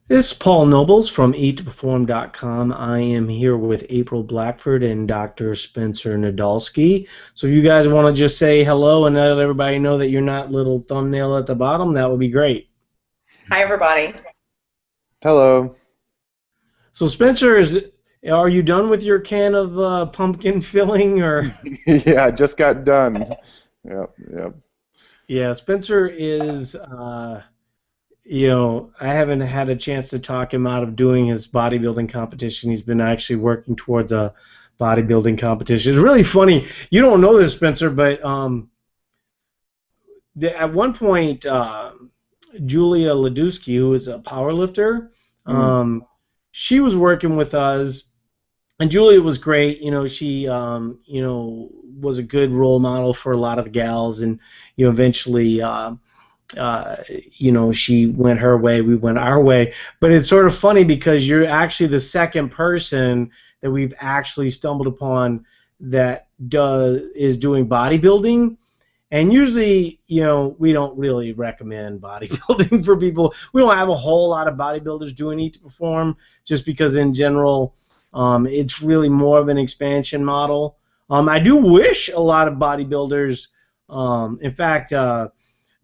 This is Paul Nobles from EatToPerform.com. I am here with April Blackford and Dr. Spencer Nadolski. So if you guys want to just say hello and let everybody know that you're not little thumbnail at the bottom, that would be great. Hi, everybody. Hello. So Spencer, are you done with your can of pumpkin filling or? Yeah, I just got done. Yep, yep. Yeah, Spencer is I haven't had a chance to talk him out of doing his bodybuilding competition. He's been actually working towards a bodybuilding competition. It's really funny. You don't know this, Spencer, but at one point, Julia Ladusky, who is a power lifter, Mm, she was working with us, and Julia was great. She was a good role model for a lot of the gals, and eventually. She went her way, we went our way. But it's sort of funny because you're actually the second person that we've actually stumbled upon that is doing bodybuilding. And usually, we don't really recommend bodybuilding for people. We don't have a whole lot of bodybuilders doing Eat to Perform just because in general, it's really more of an expansion model. I do wish a lot of bodybuilders, in fact,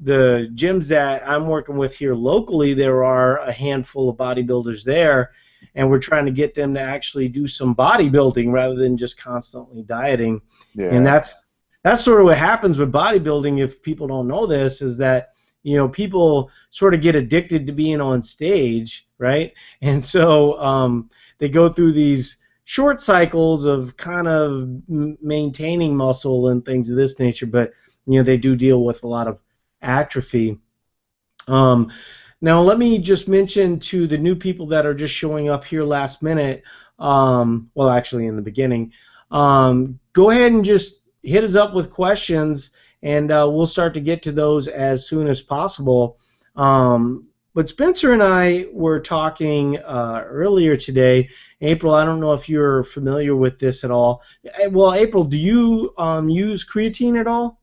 the gyms that I'm working with here locally, there are a handful of bodybuilders there, and we're trying to get them to actually do some bodybuilding rather than just constantly dieting. And yeah. that's sort of what happens with bodybuilding. If people don't know this, is that people sort of get addicted to being on stage, right? And so they go through these short cycles of kind of maintaining muscle and things of this nature, but they do deal with a lot of atrophy. Um, Now, let me just mention to the new people that are just showing up here last minute, well, actually in the beginning, go ahead and just hit us up with questions, and we'll start to get to those as soon as possible. But Spencer and I were talking earlier today. April, I don't know if you're familiar with this at all. Well, April, do you use creatine at all?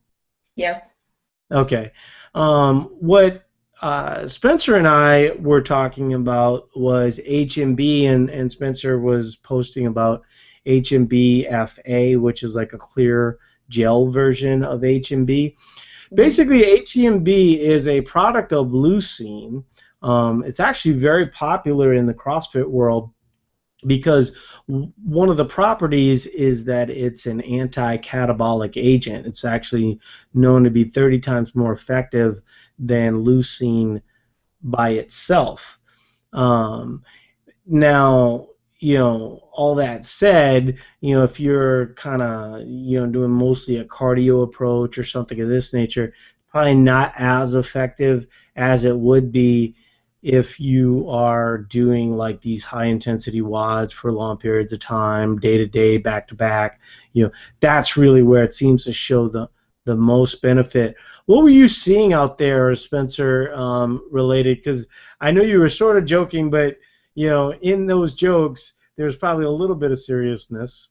Yes. Okay. What Spencer and I were talking about was HMB, and Spencer was posting about HMB-FA, which is like a clear gel version of HMB. Mhm. Basically, HMB is a product of leucine. It's actually very popular in the CrossFit world because one of the properties is that it's an anti-catabolic agent. It's actually known to be 30 times more effective than leucine by itself. Um, Now, all that said, if you're kind of, doing mostly a cardio approach or something of this nature, probably not as effective as it would be if you are doing like these high intensity WODs for long periods of time, day to day, back to back. That's really where it seems to show the most benefit. What were you seeing out there, Spencer, related? Because I know you were sort of joking, but in those jokes, there's probably a little bit of seriousness.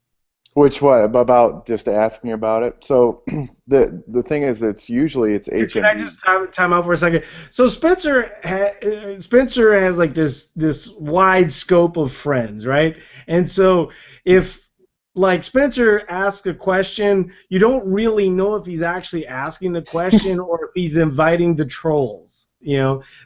Which what about just asking about it? So the thing is, it's Here, can I HMB. just time out for a second? So Spencer has like this wide scope of friends, right? And so if like Spencer asks a question, you don't really know if he's actually asking the question or if he's inviting the trolls.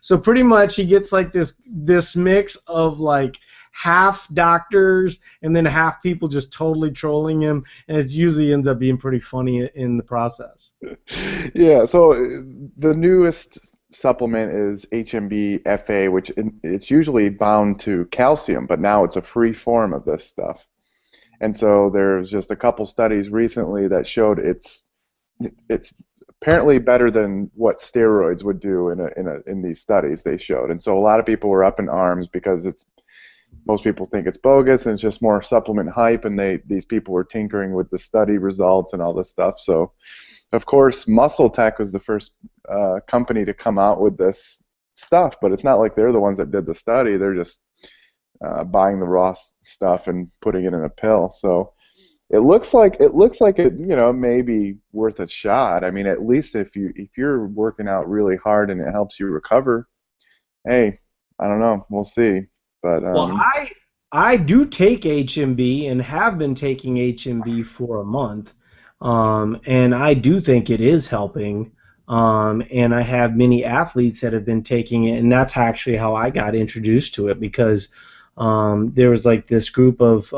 So pretty much he gets like this mix of like half doctors and then half people just totally trolling him, and it usually ends up being pretty funny in the process. Yeah. So the newest supplement is HMB-FA, which it's usually bound to calcium, but now it's a free form of this stuff. And so there's just a couple studies recently that showed it's apparently better than what steroids would do in these studies they showed. And so a lot of people were up in arms because it's most people think it's bogus and it's just more supplement hype, and these people were tinkering with the study results and all this stuff. So of course Muscle Tech was the first company to come out with this stuff, but it's not like they're the ones that did the study. They're just buying the raw stuff and putting it in a pill. So it may be worth a shot. I mean, at least if you're working out really hard and it helps you recover, hey, I don't know. We'll see. But Well, I do take HMB and have been taking HMB for a month, and I do think it is helping. And I have many athletes that have been taking it, and that's actually how I got introduced to it because there was like this group of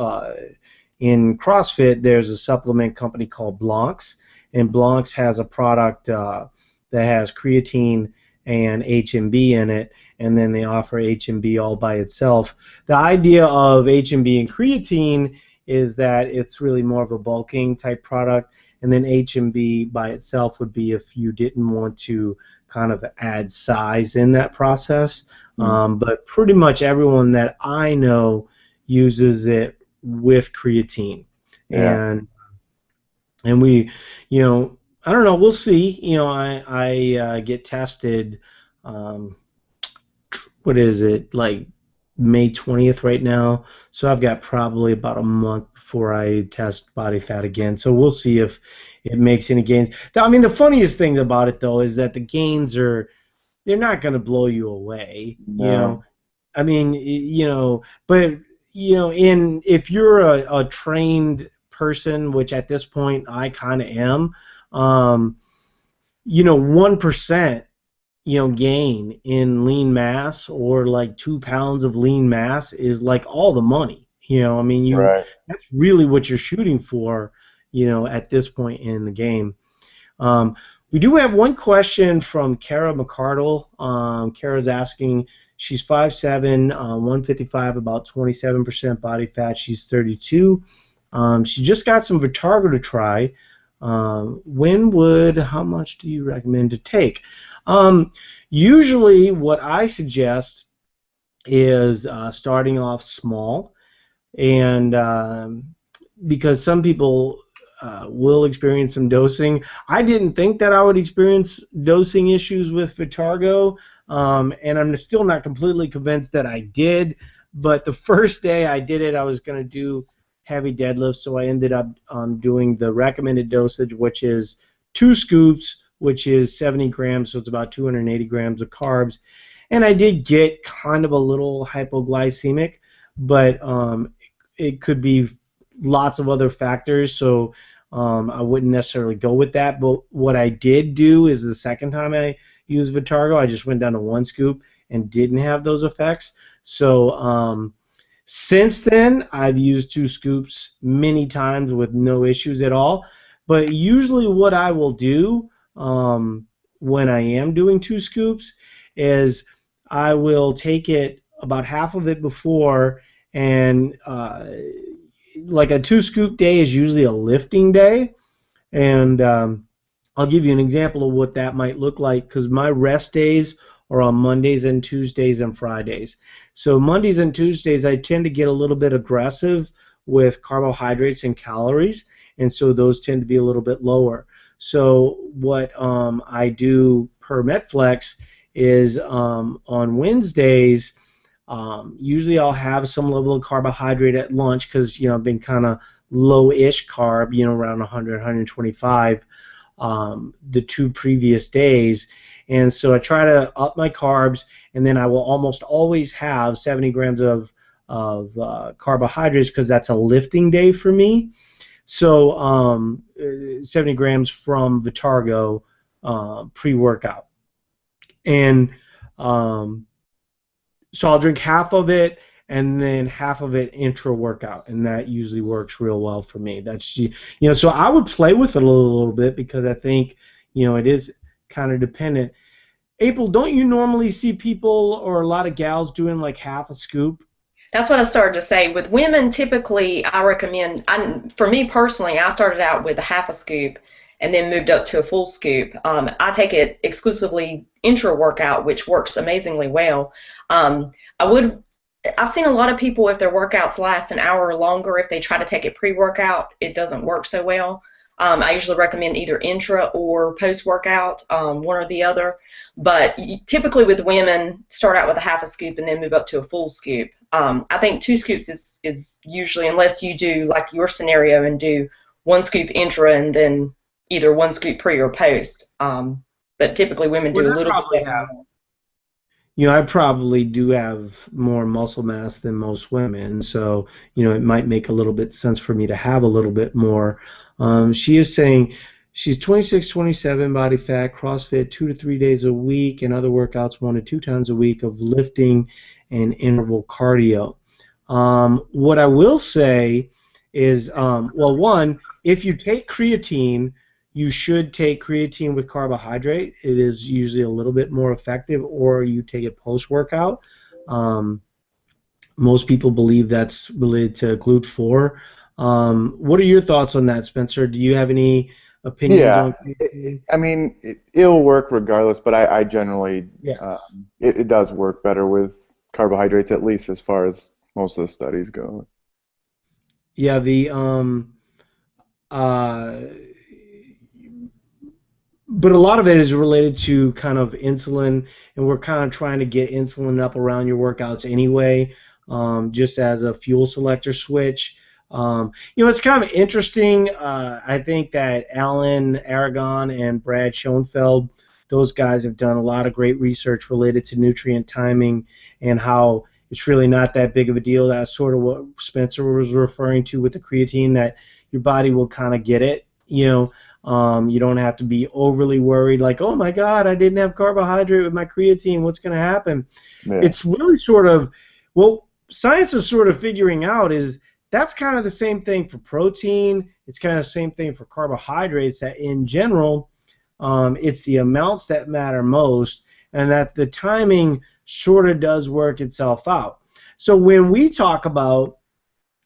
in CrossFit. There's a supplement company called Blancs, and Blancs has a product that has creatine and HMB in it, and then they offer HMB all by itself. The idea of HMB and creatine is that it's really more of a bulking type product, and then HMB by itself would be if you didn't want to kind of add size in that process. But pretty much everyone that I know uses it with creatine. yeah. And we, I don't know, we'll see. I get tested, what is it, like May 20th right now, so I've got probably about a month before I test body fat again, so we'll see if it makes any gains. I mean, the funniest thing about it, though, is that the gains they're not going to blow you away, No. I mean, but, if you're a trained person, which at this point I kind of am, 1%, gain in lean mass or like 2 pounds of lean mass is like all the money. I mean, Right. that's really what you're shooting for, at this point in the game. We do have one question from Kara McCardle. Kara's asking, she's 5'7", 155, about 27% body fat. She's 32. She just got some Vitargo to try. How much do you recommend to take? Usually what I suggest is starting off small, and because some people will experience some dosing. I didn't think that I would experience dosing issues with Vitargo, and I'm still not completely convinced that I did, but the first day I did it, I was going to do heavy deadlifts, so I ended up doing the recommended dosage, which is 2 scoops, which is 70 grams, so it's about 280 grams of carbs. And I did get kind of a little hypoglycemic, but it could be lots of other factors, so I wouldn't necessarily go with that. But what I did do is the second time I used Vitargo, I just went down to 1 scoop and didn't have those effects. So since then, I've used 2 scoops many times with no issues at all. But usually what I will do when I am doing 2 scoops is I will take it about half of it before, and like a 2 scoop day is usually a lifting day, and I'll give you an example of what that might look like, because my rest days are on Mondays and Tuesdays and Fridays. So Mondays and Tuesdays I tend to get a little bit aggressive with carbohydrates and calories, and so those tend to be a little bit lower. So what I do per Metflex is on Wednesdays, usually I'll have some level of carbohydrate at lunch because I've been kind of low-ish carb, around 100, 125 the 2 previous days. And so I try to up my carbs, and then I will almost always have 70 grams of carbohydrates because that's a lifting day for me. So 70 grams from Vitargo pre-workout. And so I'll drink half of it and then half of it intra-workout, and that usually works real well for me. That's so I would play with it a little bit because I think it is kind of dependent. April, don't you normally see people or a lot of gals doing like half a scoop? That's what I started to say. With women, typically, I recommend, for me personally, I started out with a half a scoop and then moved up to a full scoop. I take it exclusively intra-workout, which works amazingly well. I've seen a lot of people, if their workouts last an hour or longer, if they try to take it pre-workout, it doesn't work so well. I usually recommend either intra or post-workout, one or the other. But typically with women, start out with a half a scoop and then move up to a full scoop. I think 2 scoops is usually, unless you do like your scenario and do 1 scoop intra and then either 1 scoop pre or post. But typically women do a little bit. I probably do have more muscle mass than most women, so it might make a little bit sense for me to have a little bit more. She is saying she's 26, 27 body fat, CrossFit 2 to 3 days a week, and other workouts 1 to 2 times a week of lifting and interval cardio. What I will say is, well, one, if you take creatine, you should take creatine with carbohydrate. It is usually a little bit more effective, or you take it post-workout. Um, Most people believe that's related to GLUT4. What are your thoughts on that, Spencer? Do you have any opinions Yeah, on creatine? I mean, it'll work regardless, but I generally, Yes. it does work better with carbohydrates, at least as far as most of the studies go. Yeah, uh, but a lot of it is related to kind of insulin, and we're kind of trying to get insulin up around your workouts anyway, just as a fuel selector switch. It's kind of interesting. I think that Alan Aragon and Brad Schoenfeld, those guys have done a lot of great research related to nutrient timing and how it's really not that big of a deal. That's sort of what Spencer was referring to with the creatine, that your body will kind of get it. You don't have to be overly worried, like, oh my God, I didn't have carbohydrate with my creatine. What's going to happen? Yeah, It's really sort of, well, science is sort of figuring out is that's kind of the same thing for protein. It's kind of the same thing for carbohydrates, that in general, it's the amounts that matter most, and that the timing sort of does work itself out. So when we talk about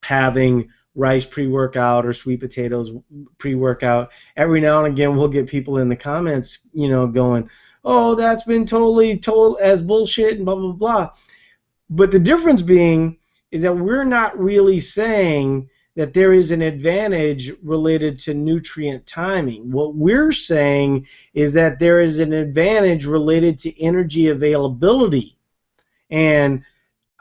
having rice pre-workout or sweet potatoes pre-workout, every now and again we'll get people in the comments, going, "Oh, that's been totally told as bullshit," and blah blah blah. But the difference being is that we're not really saying that there is an advantage related to nutrient timing. What we're saying is that there is an advantage related to energy availability. And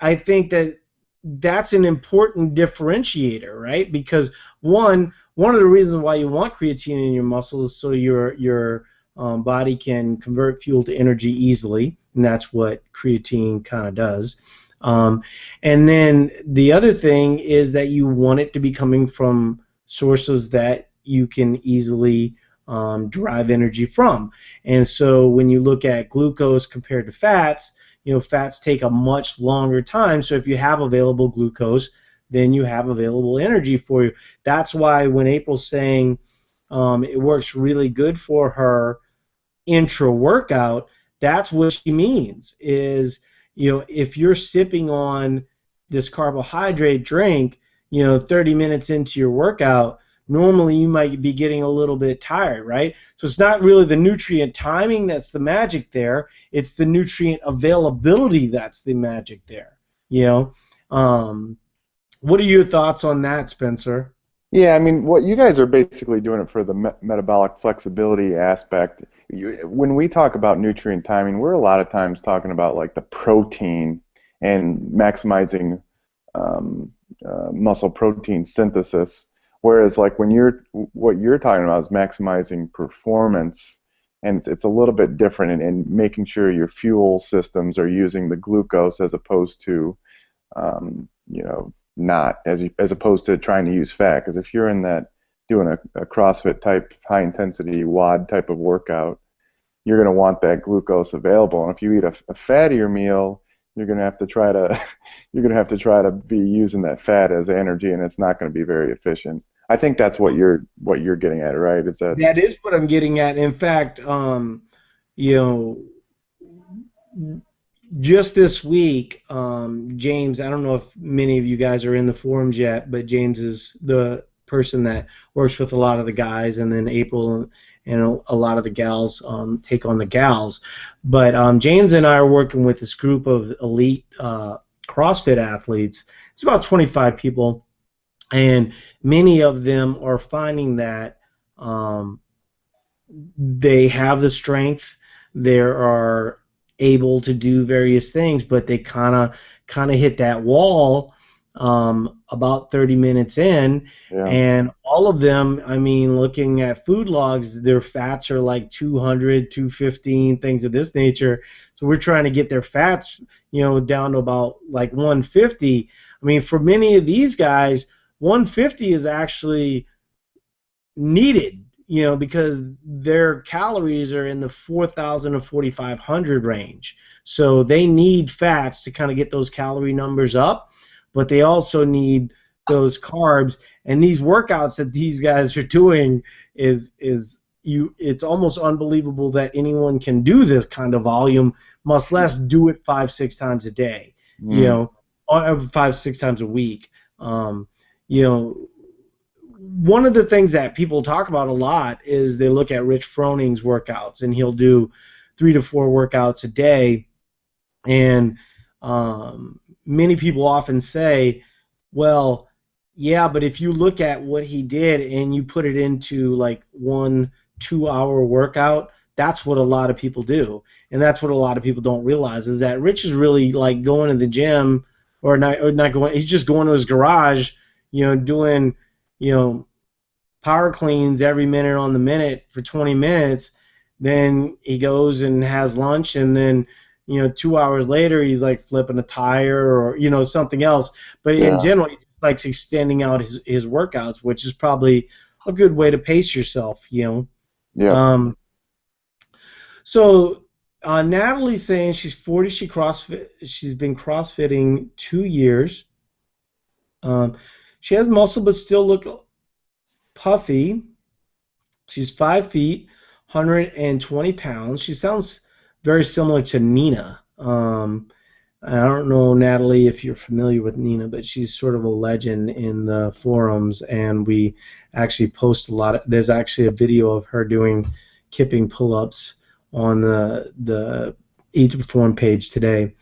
I think that that's an important differentiator, right? Because one of the reasons why you want creatine in your muscles is so your body can convert fuel to energy easily, and that's what creatine kind of does. Um, and then the other thing is that you want it to be coming from sources that you can easily derive energy from. And so when you look at glucose compared to fats, fats take a much longer time. So if you have available glucose, then you have available energy for you. That's why when April's saying it works really good for her intra-workout, that's what she means is, if you're sipping on this carbohydrate drink, 30 minutes into your workout, normally you might be getting a little bit tired, right? So it's not really the nutrient timing that's the magic there. It's the nutrient availability that's the magic there. You know, what are your thoughts on that, Spencer? yeah. I mean, what you guys are basically doing it for the metabolic flexibility aspect. When we talk about nutrient timing, we're a lot of times talking about like the protein and maximizing muscle protein synthesis. Whereas like what you're talking about is maximizing performance, and it's a little bit different in making sure your fuel systems are using the glucose as opposed to not as opposed to trying to use fat. Because if you're in that doing a CrossFit type high intensity WOD type of workout, you're going to want that glucose available. And if you eat a fattier meal, you're going to have to try to be using that fat as energy, and it's not going to be very efficient. I think that's what you're getting at, right? Is that That is what I'm getting at. In fact, you know, just this week, James, I don't know if many of you guys are in the forums yet, but James is the person that works with a lot of the guys, and then April and a lot of the gals take on the gals. But James and I are working with this group of elite CrossFit athletes. It's about 25 people, and many of them are finding that they have the strength, they are able to do various things, but they kind of hit that wall about 30 minutes in, Yeah. and all of them, I mean, looking at food logs, their fats are like 200, 215, things of this nature. So we're trying to get their fats, down to about like 150. I mean, for many of these guys, 150 is actually needed, because their calories are in the 4,000 to 4,500 range. So they need fats to kind of get those calorie numbers up, but they also need those carbs. And these workouts that these guys are doing it's almost unbelievable that anyone can do this kind of volume, much less do it 5-6 times a day, or 5-6 times a week. You know, one of the things that people talk about a lot is they look at Rich Froning's workouts, and he'll do 3 to 4 workouts a day. And many people often say, well, yeah, but if you look at what he did and you put it into like 1-2 hour workout, that's what a lot of people do. And that's what a lot of people don't realize, is that Rich is really like going to the gym, or not going, he's just going to his garage, doing, power cleans every minute on the minute for 20 minutes. Then he goes and has lunch, and then 2 hours later he's like flipping a tire or something else. But in general, he likes extending out his workouts, which is probably a good way to pace yourself. Yeah. So Natalie's saying she's 40. She's been CrossFitting 2 years. She has muscle but still look puffy. She's 5 feet, 120 pounds. She sounds very similar to Nina. I don't know, Natalie, if you're familiar with Nina, but she's sort of a legend in the forums, and we actually post a lot. There's actually a video of her doing kipping pull-ups on the Eat to Perform page today.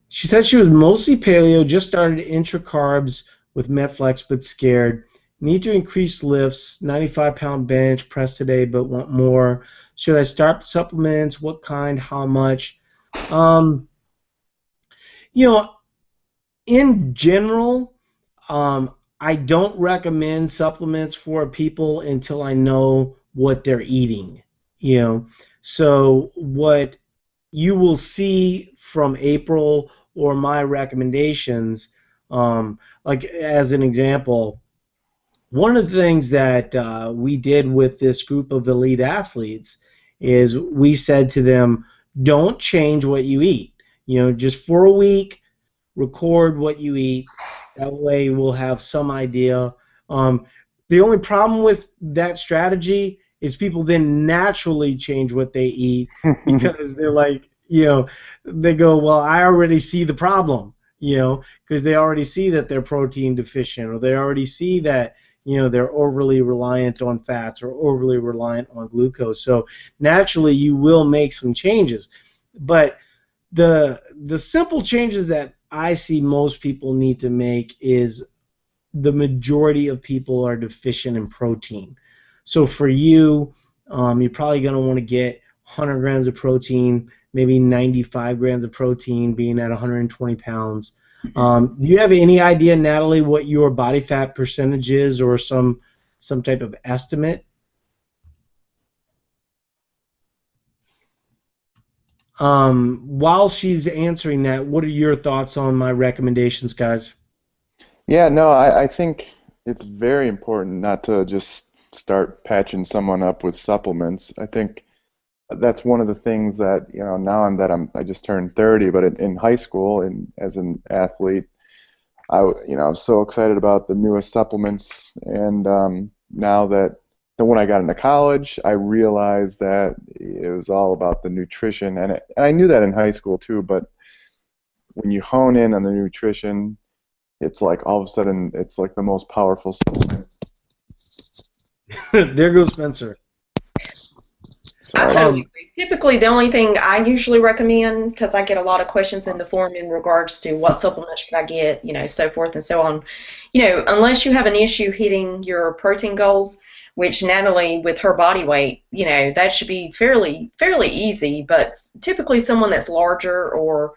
She said she was mostly paleo, just started intra-carbs with Metflex, but scared. Need to increase lifts, 95-pound bench press today, but want more. Should I start supplements? What kind? How much? In general, I don't recommend supplements for people until I know what they're eating. So what you will see from April or my recommendations, like as an example, one of the things that we did with this group of elite athletes is we said to them, don't change what you eat. Just for a week, record what you eat. That way we'll have some idea. The only problem with that strategy is people then naturally change what they eat because they're like, they go, well, I already see the problem, because they already see that they're protein deficient, or they already see that they're overly reliant on fats or overly reliant on glucose. So naturally you will make some changes. But the simple changes that I see most people need to make is the majority of people are deficient in protein. So for you, you're probably going to want to get 100 grams of protein, maybe 95 grams of protein, being at 120 pounds. Do you have any idea, Natalie, what your body fat percentage is, or some type of estimate? While she's answering that, what are your thoughts on my recommendations, guys? Yeah, no, I think it's very important not to just start patching someone up with supplements. I think that's one of the things that, now I just turned 30, but in high school and as an athlete, I was so excited about the newest supplements, and now that when I got into college, I realized that it was all about the nutrition, and I knew that in high school too, but when you hone in on the nutrition, it's like all of a sudden it's like the most powerful supplement. There goes Spencer. I totally agree. Typically, the only thing I usually recommend, because I get a lot of questions in the forum in regards to what supplements should I get, so forth and so on. Unless you have an issue hitting your protein goals, which Natalie, with her body weight, that should be fairly easy. But typically, someone that's larger or,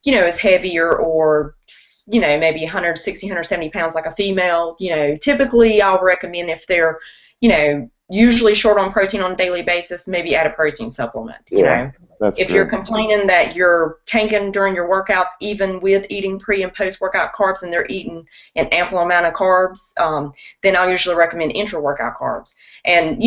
is heavier or, maybe 160, 170 pounds like a female, typically I'll recommend if they're, usually short on protein on a daily basis, maybe add a protein supplement, Yeah, that's If good. you're complaining that you're tanking during your workouts, even with eating pre and post workout carbs, and they're eating an ample amount of carbs, then I'll usually recommend intra workout carbs. And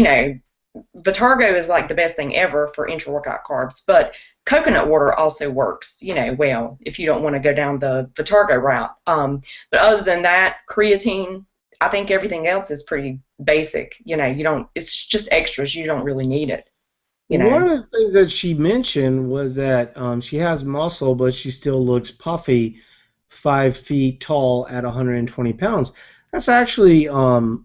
Vitargo is like the best thing ever for intra workout carbs, but coconut water also works, well, if you don't want to go down the Vitargo route. But other than that, creatine, I think everything else is pretty basic. You don't. It's just extras. You don't really need it. You One know. of the things that she mentioned was that she has muscle, but she still looks puffy, 5 feet tall at 120 pounds. That's actually, you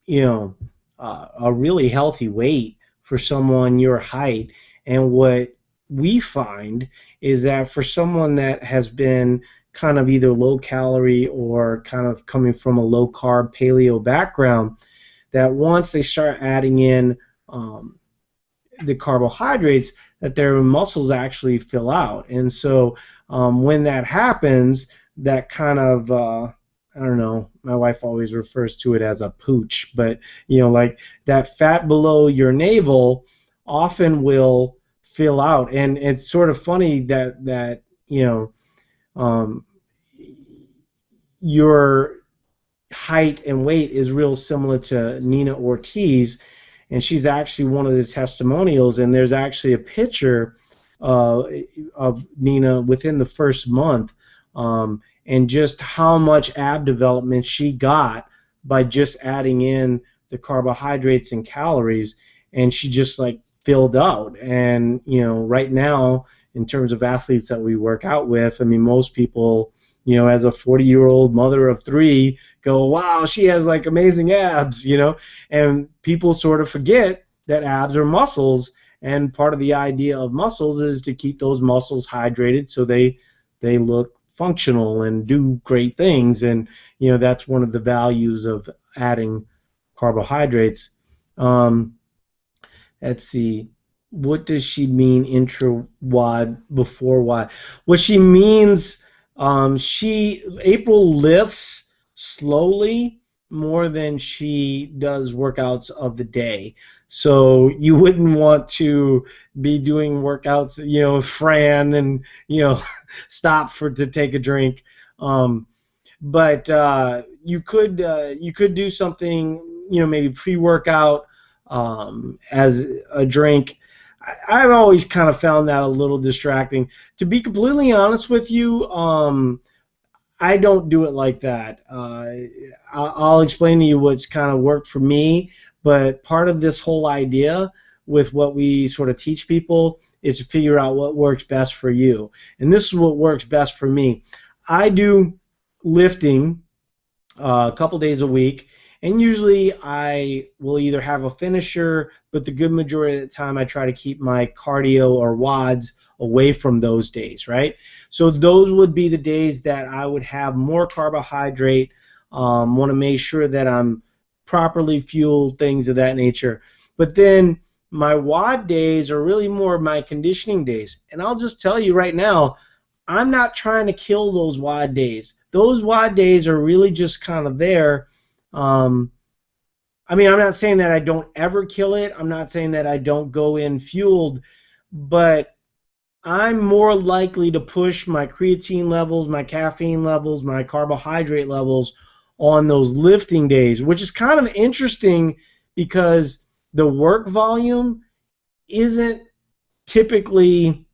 know, a really healthy weight for someone your height. And what we find is that for someone that has been kind of either low calorie or kind of coming from a low carb paleo background, that once they start adding in the carbohydrates, that their muscles actually fill out. And so when that happens, that kind of I don't know, my wife always refers to it as a pooch, but like that fat below your navel often will fill out. And it's sort of funny that um, your height and weight is real similar to Nina Ortiz, and she's actually one of the testimonials. And there's actually a picture of Nina within the first month, and just how much ab development she got by just adding in the carbohydrates and calories, and she just like filled out. And right now, in terms of athletes that we work out with, I mean, most people, as a 40-year-old mother of three, go, wow, she has like amazing abs, and people sort of forget that abs are muscles, and part of the idea of muscles is to keep those muscles hydrated so they look functional and do great things. And that's one of the values of adding carbohydrates. um, let's see, what does she mean intra wad before wad? What she means, April lifts slowly more than she does workouts of the day. So you wouldn't want to be doing workouts, Fran, and stop to take a drink. But you could do something, maybe pre-workout as a drink. I've always kind of found that a little distracting. To be completely honest with you, I don't do it like that. I'll explain to you what's kind of worked for me, but part of this whole idea with what we sort of teach people is to figure out what works best for you. And this is what works best for me. I do lifting a couple days a week, and usually I will either have a finisher, but the good majority of the time I try to keep my cardio or WODs away from those days, right? So those would be the days that I would have more carbohydrate, want to make sure that I'm properly fueled, things of that nature. But then my WOD days are really more my conditioning days. And I'll just tell you right now, I'm not trying to kill those WOD days. Those WOD days are really just kind of there. I mean, I'm not saying that I don't ever kill it. I'm not saying that I don't go in fueled, but I'm more likely to push my creatine levels, my caffeine levels, my carbohydrate levels on those lifting days, which is kind of interesting because the work volume isn't typically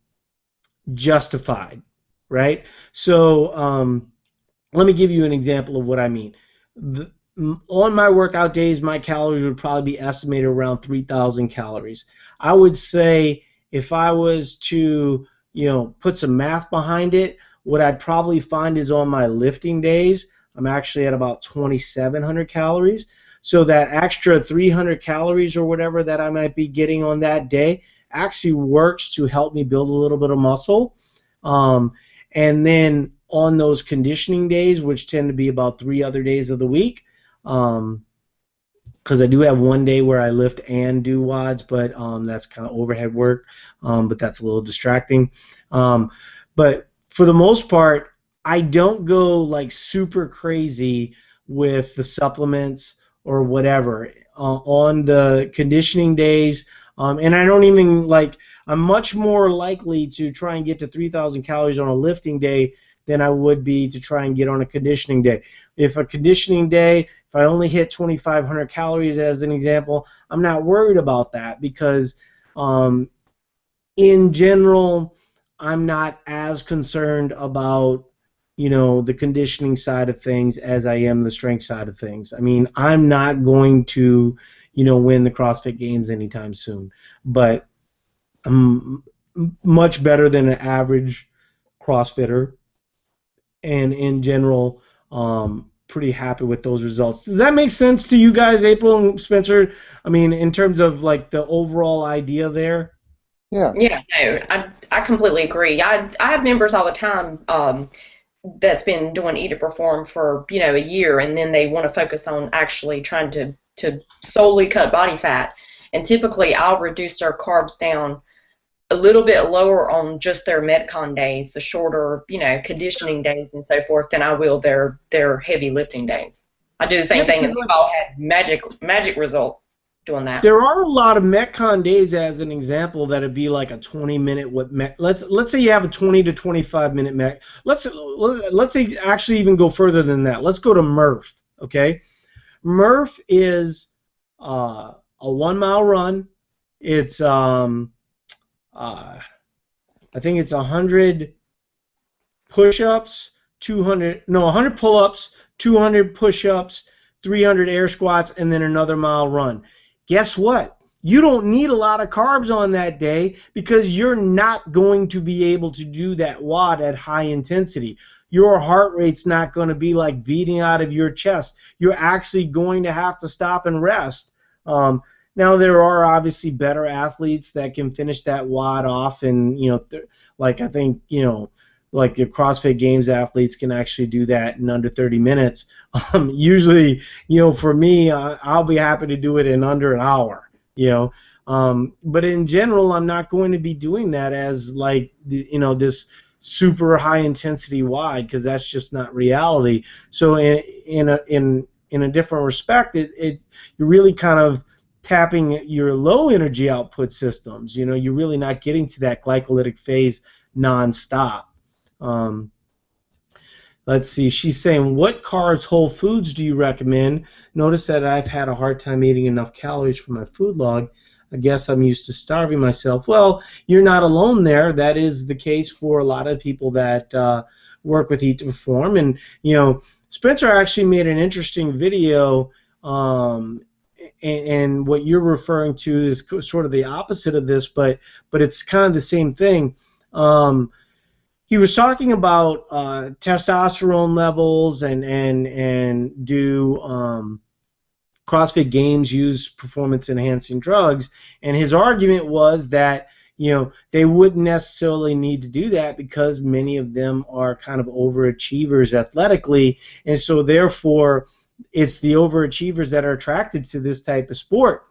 justified, right? So let me give you an example of what I mean. On my workout days, my calories would probably be estimated around 3,000 calories. I would say if I was to, put some math behind it, what I'd probably find is on my lifting days, I'm actually at about 2,700 calories. So that extra 300 calories or whatever that I might be getting on that day actually works to help me build a little bit of muscle. And then on those conditioning days, which tend to be about 3 other days of the week, because I do have one day where I lift and do WODs, but that's kind of overhead work, but that's a little distracting. But for the most part, I don't go like super crazy with the supplements or whatever on the conditioning days, and I don't even like. I'm much more likely to try and get to 3,000 calories on a lifting day than I would be to try and get on a conditioning day. If a conditioning day, if I only hit 2,500 calories as an example, I'm not worried about that because in general, I'm not as concerned about the conditioning side of things as I am the strength side of things. I mean, I'm not going to win the CrossFit Games anytime soon, but I'm much better than an average CrossFitter, and in general, pretty happy with those results. Does that make sense to you guys, April and Spencer? I mean, in terms of like the overall idea there. Yeah. Yeah, no, I completely agree. I have members all the time that's been doing Eat to Perform for a year, and then they want to focus on actually trying to solely cut body fat. And typically, I'll reduce their carbs down a little bit lower on just their Metcon days, the shorter conditioning days and so forth, than I will their heavy lifting days. I do the same thing, and we've all had magic results doing that. There are a lot of Metcon days, as an example, that'd be like a 20-minute. Let's say you have a 20 to 25-minute Met. Let's say actually even go further than that. Let's go to Murph. Okay, Murph is a 1 mile run. It's I think it's 100 push-ups, 100 pull-ups, 200 push-ups, 300 air squats, and then another mile run. Guess what? You don't need a lot of carbs on that day because you're not going to be able to do that WOD at high intensity. Your heart rate's not going to be like beating out of your chest. You're actually going to have to stop and rest. Now there are obviously better athletes that can finish that WOD off, and like I think like the CrossFit Games athletes can actually do that in under 30 minutes. Usually, for me, I'll be happy to do it in under an hour. But in general, I'm not going to be doing that as like this super high intensity WOD because that's just not reality. So in a different respect, you're really kind of tapping your low energy output systems. You're really not getting to that glycolytic phase nonstop. Let's see. She's saying, what carbs, whole foods do you recommend? Notice that I've had a hard time eating enough calories for my food log. I guess I'm used to starving myself. Well, you're not alone there. That is the case for a lot of people that work with Eat to Perform. And, Spencer actually made an interesting video, and what you're referring to is sort of the opposite of this, but it's kind of the same thing. He was talking about testosterone levels and do CrossFit Games use performance-enhancing drugs, and his argument was that they wouldn't necessarily need to do that because many of them are kind of overachievers athletically, and so therefore it's the overachievers that are attracted to this type of sport.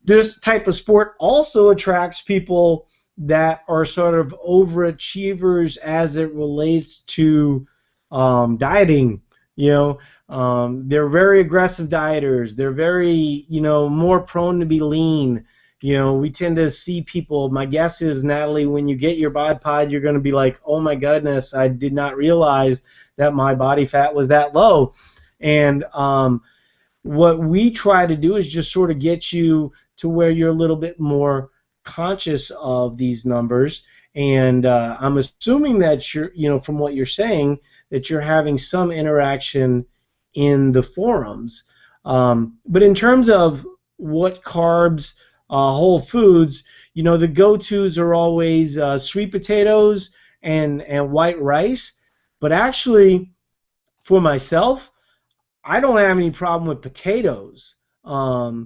This type of sport also attracts people that are sort of overachievers as it relates to dieting. They're very aggressive dieters. They're very, more prone to be lean. We tend to see people, my guess is, Natalie, when you get your bod pod, you're going to be like, oh my goodness, I did not realize that my body fat was that low. And what we try to do is just sort of get you to where you're a little bit more conscious of these numbers, and I'm assuming that you're, from what you're saying, that you're having some interaction in the forums. But in terms of what carbs, whole foods, the go-tos are always sweet potatoes and white rice. But actually, for myself, I don't have any problem with potatoes. I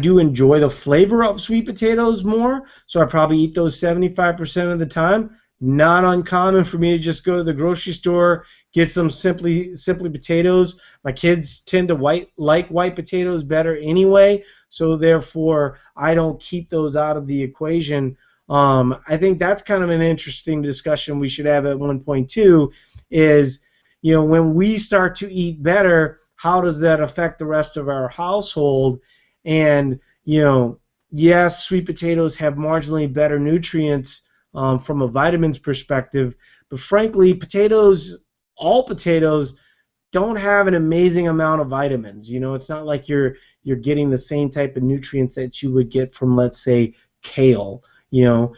do enjoy the flavor of sweet potatoes more, so I probably eat those 75% of the time. Not uncommon for me to just go to the grocery store, get some simply potatoes. My kids tend to like white potatoes better anyway, so therefore I don't keep those out of the equation I think that's kind of an interesting discussion we should have at one point too, is, when we start to eat better, how does that affect the rest of our household? And, yes, sweet potatoes have marginally better nutrients from a vitamins perspective, but frankly, all potatoes, don't have an amazing amount of vitamins. It's not like you're getting the same type of nutrients that you would get from, let's say, kale. The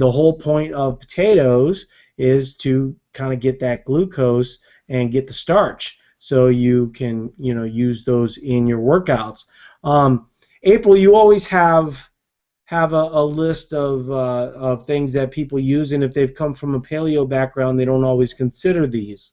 whole point of potatoes is to kind of get that glucose and get the starch, so you can use those in your workouts. April, you always have a list of things that people use, and if they've come from a paleo background, they don't always consider these.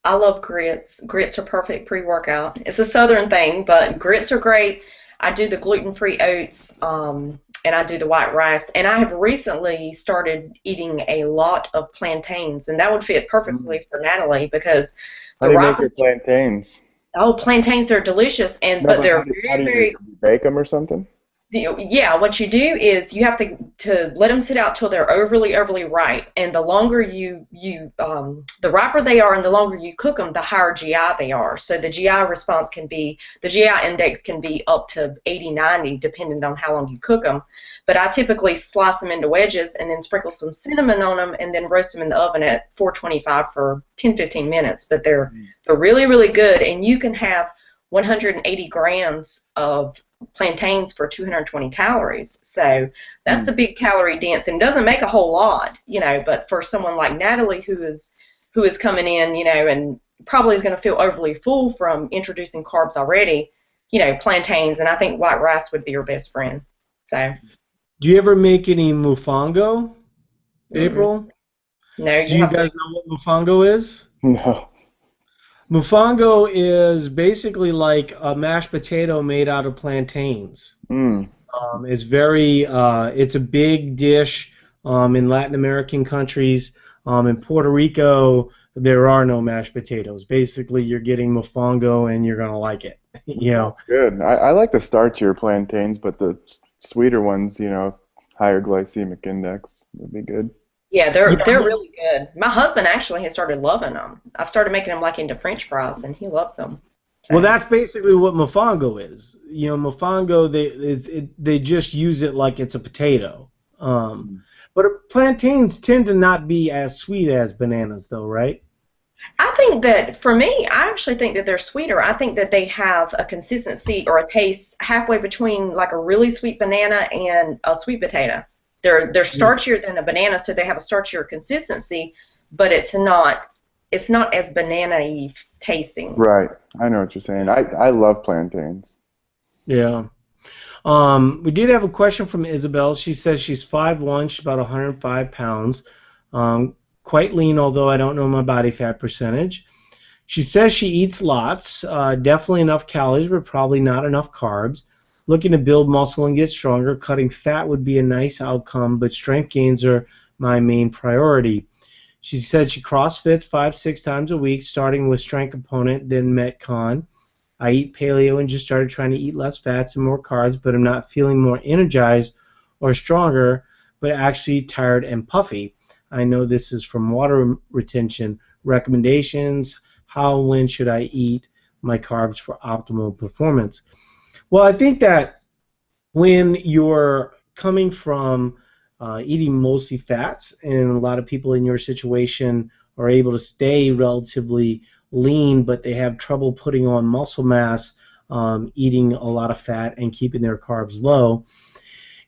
I love grits. Grits are perfect pre-workout. It's a southern thing, but grits are great. I do the gluten-free oats, and I do the white rice. And I have recently started eating a lot of plantains, and that would fit perfectly for Natalie because How the do you make ripe. your plantains? Oh, plantains are delicious, No, but but they're how very, do very. you bake them or something? Yeah, what you do is you have to let them sit out till they're overly ripe, and the longer the riper they are, and the longer you cook them, the higher GI they are. So the GI index can be up to 80, 90, depending on how long you cook them. But I typically slice them into wedges and then sprinkle some cinnamon on them, and then roast them in the oven at 425 for 10, 15 minutes. But they're really, really good, and you can have 180 grams of plantains for 220 calories. So that's a big calorie dense and doesn't make a whole lot, but for someone like Natalie who is coming in, and probably is going to feel overly full from introducing carbs already, plantains, and I think white rice would be her best friend. So Do you ever make any mofongo, April? No, Do you you have to. guys know what mofongo is? No. Mofongo is basically like a mashed potato made out of plantains. Mm. It's a big dish in Latin American countries. In Puerto Rico, there are no mashed potatoes. Basically, you're getting mofongo, and you're gonna like it. Sounds good. I like the starchier plantains, but the sweeter ones, higher glycemic index would be good. Yeah, Yeah, they're really good. My husband actually has started loving them. I've started making them like into French fries, and he loves them. So. Well, that's basically what mofongo is. Mofongo, they just use it like it's a potato. But plantains tend to not be as sweet as bananas, though, right? I think that for me, I actually think that they're sweeter. I think that they have a consistency or a taste halfway between like a really sweet banana and a sweet potato. They're starchier than a banana, so they have a starchier consistency, but it's not as banana-y tasting. Right. I know what you're saying. I love plantains. Yeah. We did have a question from Isabel. She says she's 5'1", she's about 105 pounds. Quite lean, although I don't know my body fat percentage. She says she eats lots, definitely enough calories, but probably not enough carbs. Looking to build muscle and get stronger. Cutting fat would be a nice outcome, but strength gains are my main priority. She said she CrossFits 5-6 times a week, starting with strength component, then Metcon. I eat paleo and just started trying to eat less fats and more carbs, but I'm not feeling more energized or stronger, but actually tired and puffy. I know this is from water retention. Recommendations: how and when should I eat my carbs for optimal performance? Well, I think that when you're coming from eating mostly fats, and a lot of people in your situation are able to stay relatively lean, but they have trouble putting on muscle mass, eating a lot of fat and keeping their carbs low.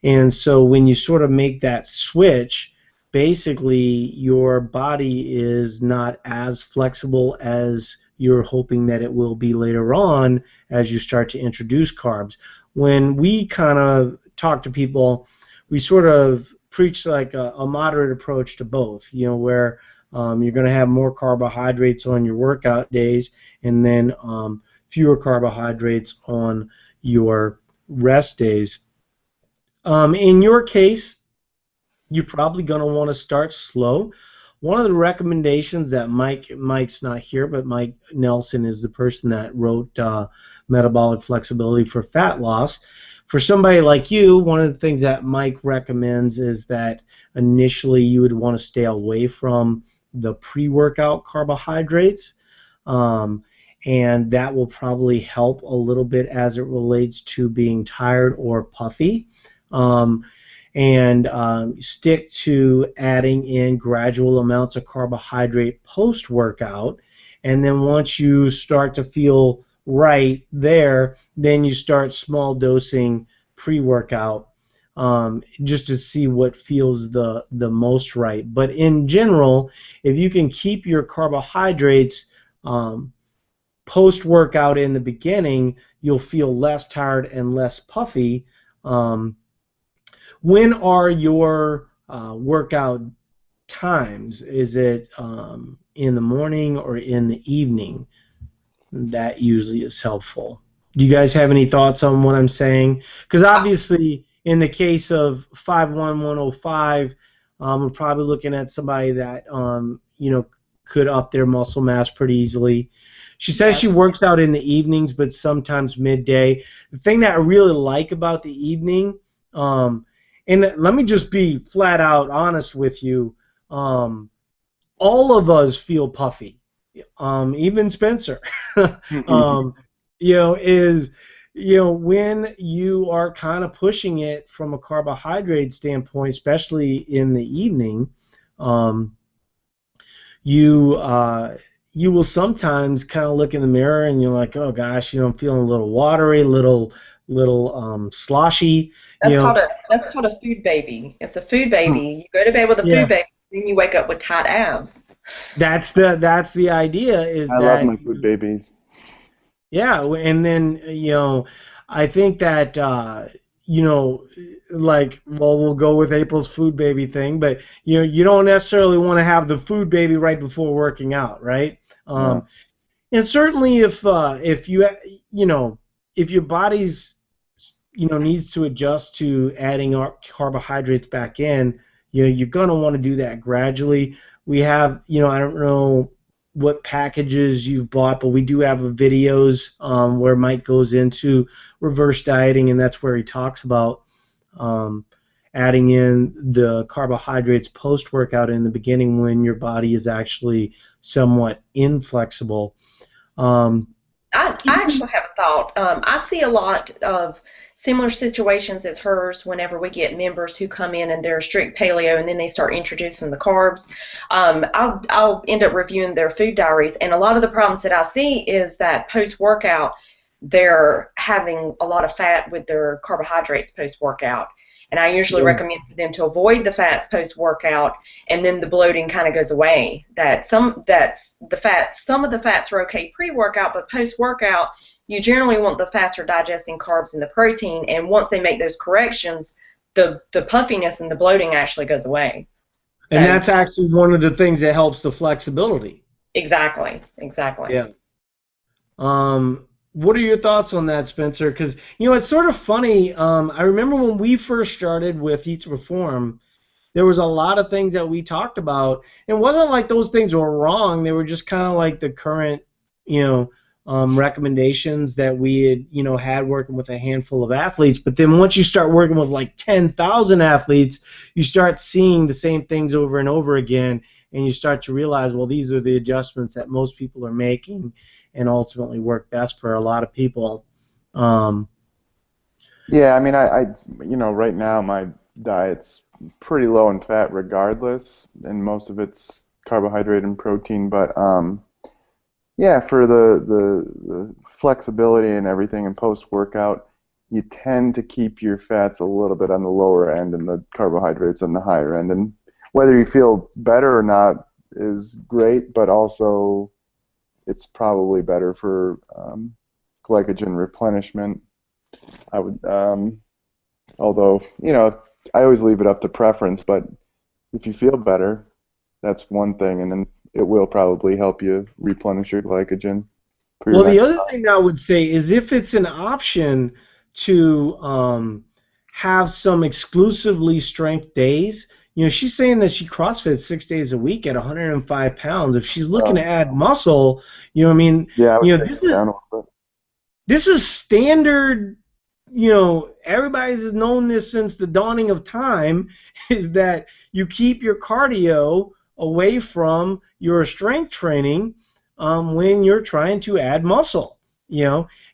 And so when you sort of make that switch, basically your body is not as flexible as you're hoping that it will be later on as you start to introduce carbs. When we kind of talk to people, we sort of preach like a moderate approach to both, where you're going to have more carbohydrates on your workout days and then fewer carbohydrates on your rest days. In your case, you're probably going to want to start slow. One of the recommendations that Mike's not here, but Mike Nelson is the person that wrote Metabolic Flexibility for Fat Loss. For somebody like you, one of the things that Mike recommends is that initially you would want to stay away from the pre-workout carbohydrates, and that will probably help a little bit as it relates to being tired or puffy. And stick to adding in gradual amounts of carbohydrate post-workout, and then once you start to feel right there, then you start small dosing pre-workout, just to see what feels the most right. But in general, if you can keep your carbohydrates post-workout in the beginning, you'll feel less tired and less puffy. When are your workout times? Is it in the morning or in the evening? That usually is helpful. Do you guys have any thoughts on what I'm saying? Because obviously, in the case of 51105, we're probably looking at somebody that could up their muscle mass pretty easily. She says she works out in the evenings, but sometimes midday. The thing that I really like about the evening, and let me just be flat out honest with you, all of us feel puffy. Even Spencer, when you are kind of pushing it from a carbohydrate standpoint, especially in the evening, you will sometimes kind of look in the mirror and you're like, oh gosh, I'm feeling a little watery, little sloshy. That's called a food baby. It's a food baby. You go to bed with a food baby, then you wake up with tight abs. That's the idea. I love my food babies. Yeah, and then I think that we'll go with April's food baby thing, but you don't necessarily want to have the food baby right before working out, right? And certainly if your body's needs to adjust to adding carbohydrates back in, you're gonna want to do that gradually. We have, I don't know what packages you've bought, but we do have videos where Mike goes into reverse dieting, and that's where he talks about adding in the carbohydrates post-workout in the beginning when your body is actually somewhat inflexible. I actually have a thought. I see a lot of similar situations as hers whenever we get members who come in and they're strict paleo and then they start introducing the carbs. I'll end up reviewing their food diaries, and a lot of the problems that I see is that post-workout they're having a lot of fat with their carbohydrates post-workout. And I usually recommend for them to avoid the fats post-workout, and then the bloating kind of goes away. Some of the fats are okay pre-workout, but post-workout, you generally want the faster digesting carbs and the protein. And once they make those corrections, the puffiness and the bloating actually goes away. And that's actually one of the things that helps the flexibility. Exactly. Yeah. What are your thoughts on that, Spencer? Because, it's sort of funny. I remember when we first started with Eat to Perform, there was a lot of things that we talked about. It wasn't like those things were wrong. They were just kind of like the current, recommendations that we had working with a handful of athletes. But then once you start working with like 10,000 athletes, you start seeing the same things over and over again, and you start to realize, well, these are the adjustments that most people are making and ultimately work best for a lot of people. Yeah, I mean, I right now my diet's pretty low in fat regardless, and most of it's carbohydrate and protein, but yeah, for the flexibility and everything and post-workout, you tend to keep your fats a little bit on the lower end and the carbohydrates on the higher end. And whether you feel better or not is great, but also it's probably better for glycogen replenishment. I would, although, I always leave it up to preference, but if you feel better, that's one thing, and then it will probably help you replenish your glycogen. Well, the other thing I would say is if it's an option to have some exclusively strength days, she's saying that she CrossFits 6 days a week at 105 pounds. If she's looking to add muscle, yeah, this is standard everybody's known this since the dawning of time, is that you keep your cardio away from your strength training when you're trying to add muscle,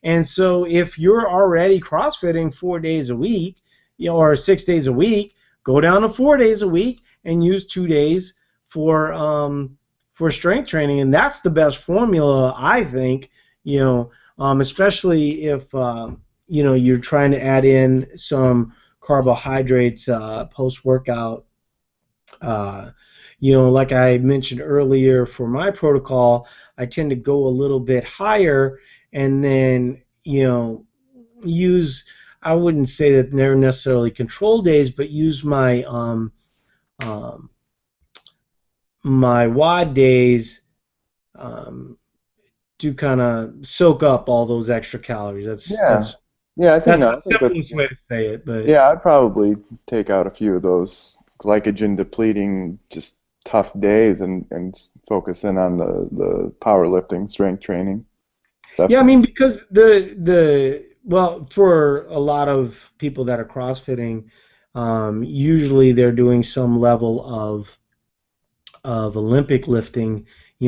And so if you're already CrossFitting 4 days a week, or 6 days a week, go down to 4 days a week and use 2 days for strength training, and that's the best formula, I think. Especially if you're trying to add in some carbohydrates post workout. Like I mentioned earlier, for my protocol, I tend to go a little bit higher, and then use, I wouldn't say that they're necessarily control days, but use my WOD days to kind of soak up all those extra calories. Yeah. Yeah, I think That's no, I the think that's simplest way to say it, but yeah, I'd probably take out a few of those glycogen depleting, just tough days and focus in on the powerlifting, strength training. yeah, I Definitely. mean, because well, for a lot of people that are CrossFitting, usually they're doing some level of Olympic lifting,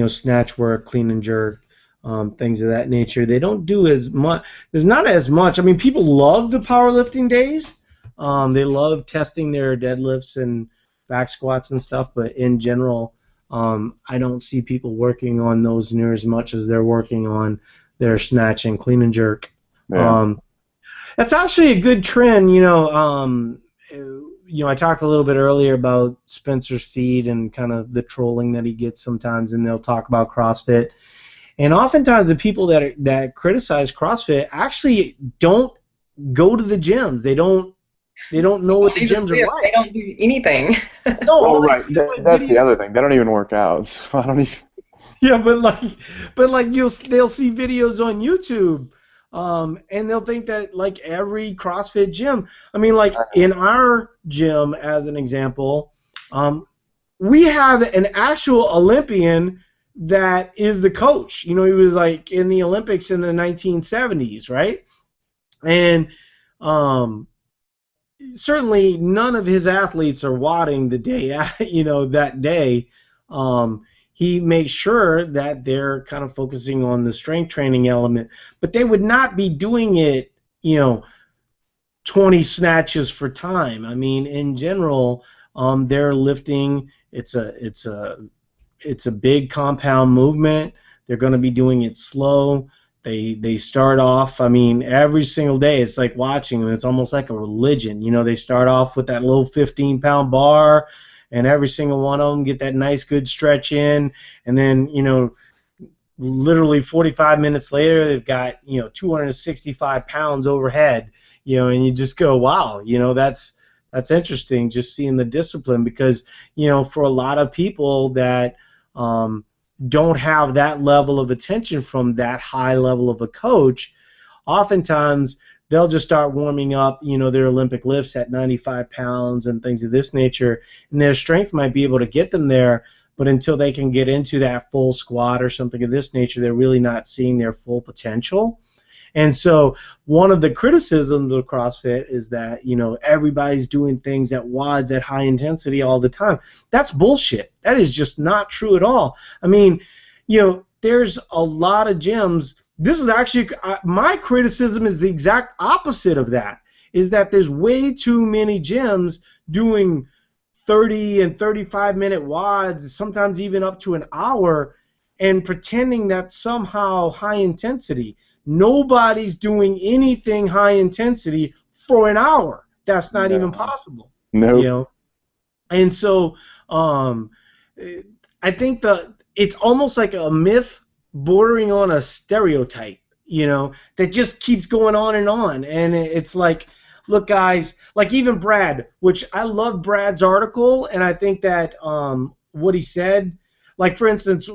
snatch work, clean and jerk, things of that nature. They don't do as much. There's not as much. I mean, people love the powerlifting days. They love testing their deadlifts and back squats and stuff, but in general, I don't see people working on those near as much as they're working on their snatch and clean and jerk. Yeah. Um, that's actually a good trend. I talked a little bit earlier about Spencer's feed and kind of the trolling that he gets sometimes, and they'll talk about CrossFit. And oftentimes, the people that criticize CrossFit actually don't go to the gyms. They don't know what the gyms are They like. don't do anything. No, Well, all they right. see is like That's the videos. other thing. They don't even work out, so I don't even. Yeah, but like they'll see videos on YouTube, and they'll think that like every CrossFit gym. I mean, like in our gym, as an example, we have an actual Olympian that is the coach. He was like in the Olympics in the 1970s, right? And um, certainly none of his athletes are wadding the day, that day. He makes sure that they're kind of focusing on the strength training element, but they would not be doing it, 20 snatches for time. I mean, in general, they're lifting. It's a big compound movement. They're going to be doing it slow. They start off, I mean, every single day it's like watching them. It's almost like a religion. They start off with that little 15-pound bar, and every single one of them get that nice good stretch in, and then literally 45 minutes later they've got 265 pounds overhead, and you just go, wow, that's interesting, just seeing the discipline, because for a lot of people that don't have that level of attention from that high level of a coach, oftentimes they'll just start warming up, their Olympic lifts at 95 pounds and things of this nature, and their strength might be able to get them there, but until they can get into that full squat or something of this nature, they're really not seeing their full potential. And so one of the criticisms of CrossFit is that, everybody's doing things at WODs at high intensity all the time. That's bullshit. That is just not true at all. I mean, there's a lot of gyms. This is actually, my criticism is the exact opposite of that, is that there's way too many gyms doing 30 and 35-minute WODs, sometimes even up to an hour, and pretending that somehow high intensity. Nobody's doing anything high intensity for an hour. That's not even No. possible. Nope. And so I think it's almost like a myth bordering on a stereotype, that just keeps going on and on. And it's like, look, guys, like even Brad, which I love Brad's article, and I think that what he said, like for instance,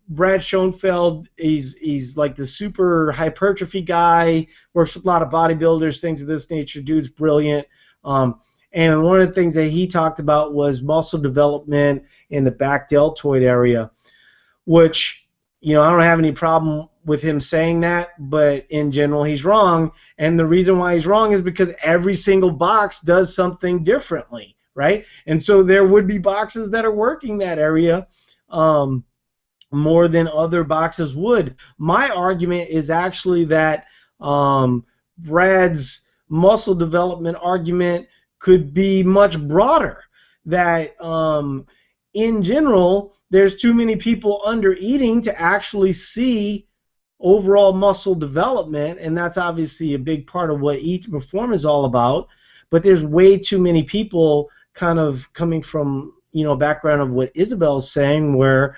Brad Schoenfeld, he's like the super hypertrophy guy, works with a lot of bodybuilders, things of this nature. Dude's brilliant. And one of the things that he talked about was muscle development in the back deltoid area, which, I don't have any problem with him saying that, but in general, he's wrong. And the reason why he's wrong is because every single box does something differently, right? And so there would be boxes that are working that area more than other boxes would. My argument is actually that Brad's muscle development argument could be much broader. That in general, there's too many people under eating to actually see overall muscle development, and that's obviously a big part of what Eat to Perform is all about. But there's way too many people kind of coming from a background of what Isabel's saying, where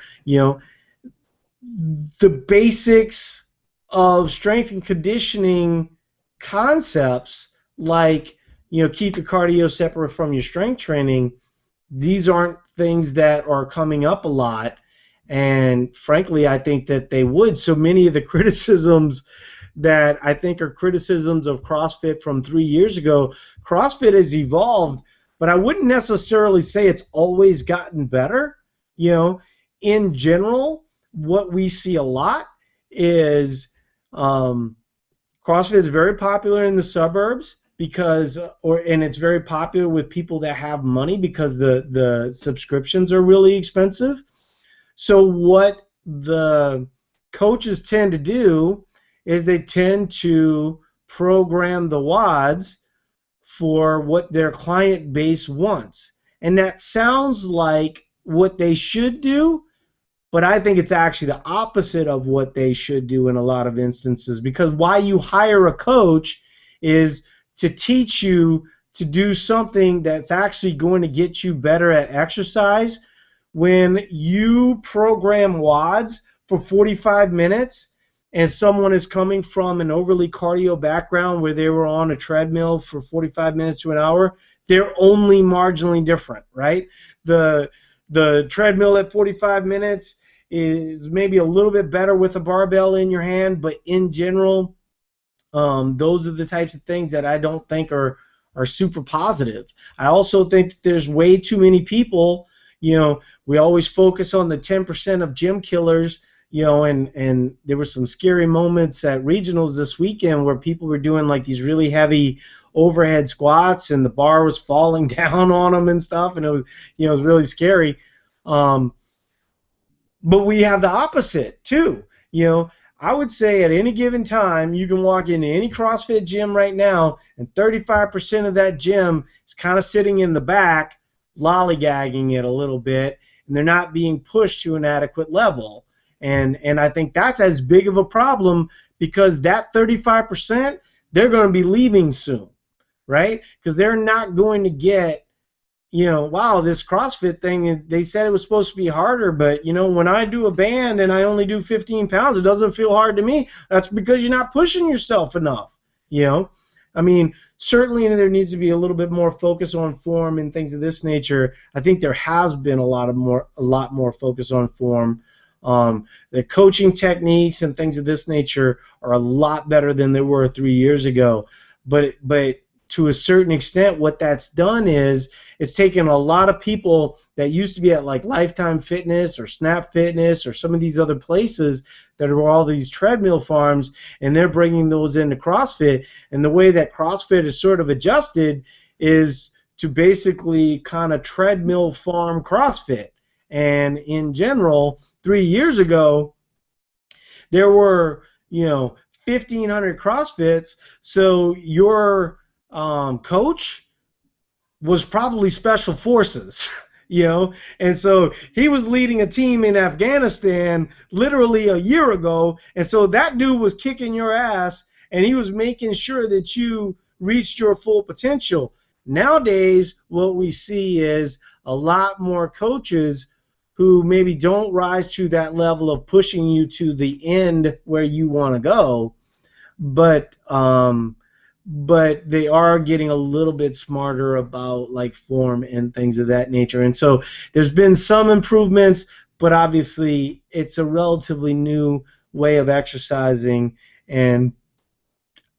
the basics of strength and conditioning concepts, like keep your cardio separate from your strength training, these aren't things that are coming up a lot, and frankly I think that they would. So many of the criticisms that I think are criticisms of CrossFit from 3 years ago, CrossFit has evolved, but I wouldn't necessarily say it's always gotten better. In general, what we see a lot is CrossFit is very popular in the suburbs and it's very popular with people that have money because the subscriptions are really expensive. So what the coaches tend to do is they tend to program the WODs for what their client base wants. And that sounds like what they should do, but I think it's actually the opposite of what they should do in a lot of instances, because why you hire a coach is to teach you to do something that's actually going to get you better at exercise. When you program WODs for 45 minutes and someone is coming from an overly cardio background where they were on a treadmill for 45 minutes to an hour, they're only marginally different, right? The treadmill at 45 minutes is maybe a little bit better with a barbell in your hand, but in general, those are the types of things that I don't think are super positive. I also think that there's way too many people, we always focus on the 10% of gym killers, and there were some scary moments at regionals this weekend where people were doing like these really heavy overhead squats and the bar was falling down on them and stuff, and it was, it was really scary. But we have the opposite too. I would say at any given time you can walk into any CrossFit gym right now and 35% of that gym is kind of sitting in the back, lollygagging it a little bit, and they're not being pushed to an adequate level. And I think that's as big of a problem, because that 35%, they're going to be leaving soon, right? Because they're not going to get, wow, this CrossFit thing, they said it was supposed to be harder, but, when I do a band and I only do 15 pounds, it doesn't feel hard to me. That's because you're not pushing yourself enough, I mean, certainly there needs to be a little bit more focus on form and things of this nature. I think there has been a lot more focus on form. The coaching techniques and things of this nature are a lot better than they were 3 years ago. But to a certain extent, what that's done is it's taken a lot of people that used to be at like Lifetime Fitness or Snap Fitness or some of these other places that are all these treadmill farms, and they're bringing those into CrossFit. And the way that CrossFit is sort of adjusted is to basically kind of treadmill farm CrossFit. And in general, 3 years ago, there were 1,500 CrossFits, so your coach was probably special forces, and so he was leading a team in Afghanistan literally a year ago, and so that dude was kicking your ass, and he was making sure that you reached your full potential. Nowadays, what we see is a lot more coaches who maybe don't rise to that level of pushing you to the end where you want to go, but they are getting a little bit smarter about like form and things of that nature. And so there's been some improvements, but obviously it's a relatively new way of exercising, and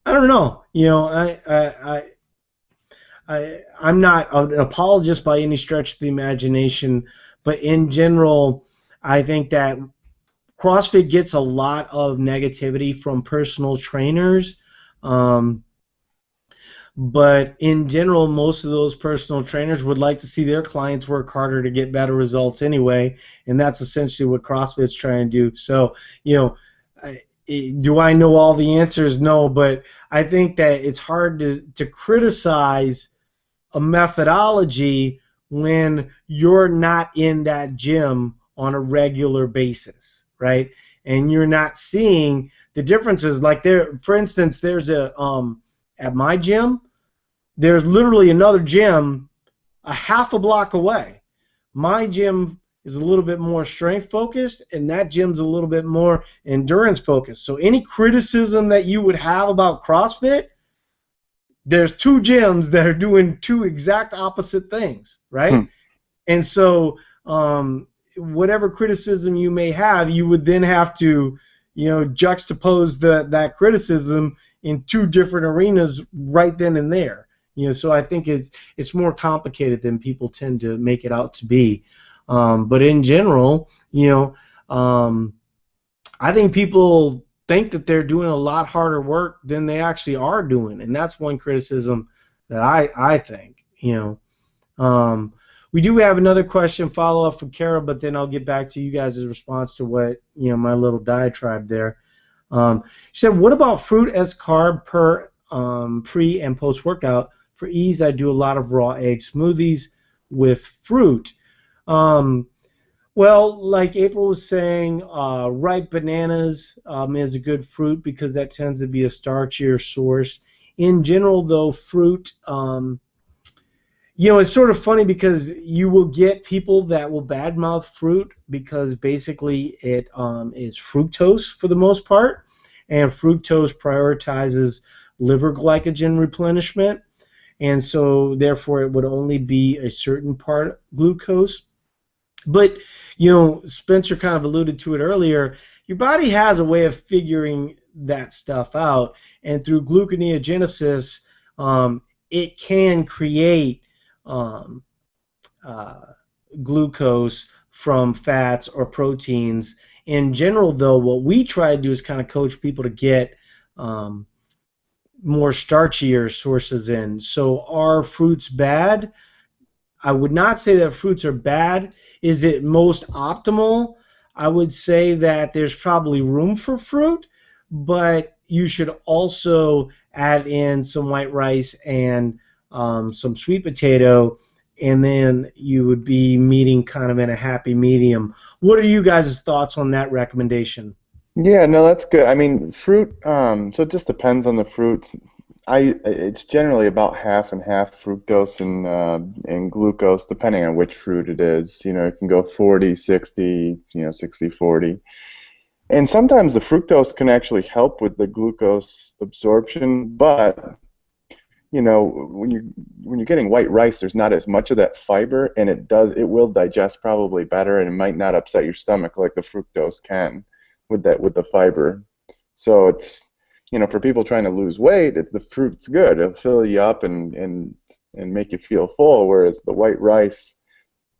I don't know, I'm not an apologist by any stretch of the imagination, but in general, I think that CrossFit gets a lot of negativity from personal trainers. Um, but in general, most of those personal trainers would like to see their clients work harder to get better results anyway, and that's essentially what CrossFit's trying to do. So, do I know all the answers? No, but I think that it's hard to criticize a methodology when you're not in that gym on a regular basis, right? And you're not seeing the differences. Like for instance, there's at my gym, there's literally another gym a half a block away. My gym is a little bit more strength focused, and that gym's a little bit more endurance focused. So any criticism that you would have about CrossFit, there's two gyms that are doing two exact opposite things, right? And so whatever criticism you may have, you would then have to, juxtapose that criticism in two different arenas right then and there. So I think it's more complicated than people tend to make it out to be. But in general, I think people think that they're doing a lot harder work than they actually are doing, and that's one criticism that I think. We do have another question follow-up from Kara, but then I'll get back to you guys' response to what my little diatribe there. She said, "What about fruit as carb per pre and post workout? For ease, I do a lot of raw egg smoothies with fruit." Well, like April was saying, ripe bananas is a good fruit because that tends to be a starchier source. In general, though, fruit, it's sort of funny because you will get people that will badmouth fruit because basically it is fructose for the most part, and fructose prioritizes liver glycogen replenishment, and so therefore it would only be a certain part glucose. But, Spencer kind of alluded to it earlier, your body has a way of figuring that stuff out, and through gluconeogenesis, it can create glucose from fats or proteins. In general, though, what we try to do is kind of coach people to get more starchier sources in. So are fruits bad? I would not say that fruits are bad. Is it most optimal? I would say that there's probably room for fruit, but you should also add in some white rice and some sweet potato, and then you would be meeting kind of in a happy medium. What are you guys' thoughts on that recommendation? Yeah, no, that's good. I mean, fruit, so it just depends on the fruits. It's generally about half and half fructose and glucose, depending on which fruit it is. It can go 40, 60, 60, 40. And sometimes the fructose can actually help with the glucose absorption, but when you're getting white rice, there's not as much of that fiber, and it will digest probably better, and it might not upset your stomach like the fructose can with the fiber. So it's for people trying to lose weight, the fruit's good. It'll fill you up and make you feel full, whereas the white rice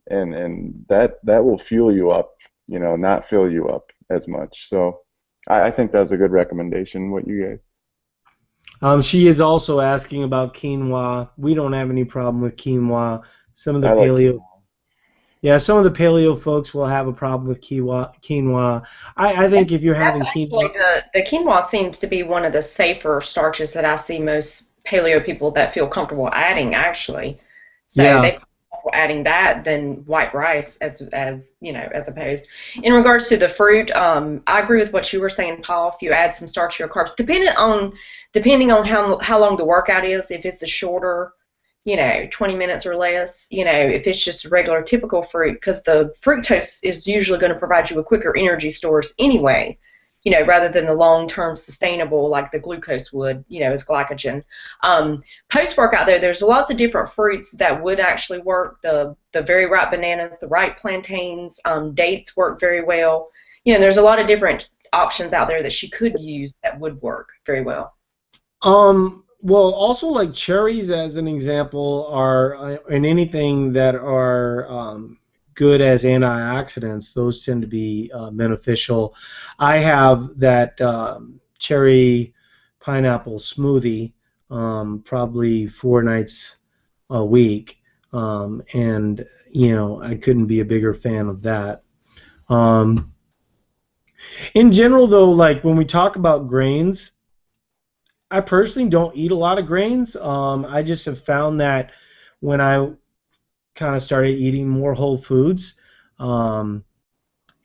and that will fuel you up, not fill you up as much. So I think that's a good recommendation. What you gave. She is also asking about quinoa. We don't have any problem with quinoa. Some of the some of the paleo folks will have a problem with quinoa. I think if you're having quinoa, the quinoa seems to be one of the safer starches that I see most paleo people that feel comfortable adding, actually. So they feel comfortable adding that than white rice as opposed. In regards to the fruit, I agree with what you were saying, Paul. If you add some starchier carbs, depending on how long the workout is, if it's a shorter 20 minutes or less, if it's just regular typical fruit, because the fructose is usually going to provide you with quicker energy stores anyway, rather than the long-term sustainable like the glucose would, as glycogen. Post-workout, there's lots of different fruits that would actually work. The very ripe bananas, the ripe plantains, dates work very well. There's a lot of different options out there that she could use that would work very well. Well, also like cherries, as an example, are in anything that are good as antioxidants, those tend to be beneficial. I have that cherry pineapple smoothie probably 4 nights a week, and I couldn't be a bigger fan of that. Um, in general, though, like when we talk about grains, I personally don't eat a lot of grains. I just have found that when I kind of started eating more whole foods um,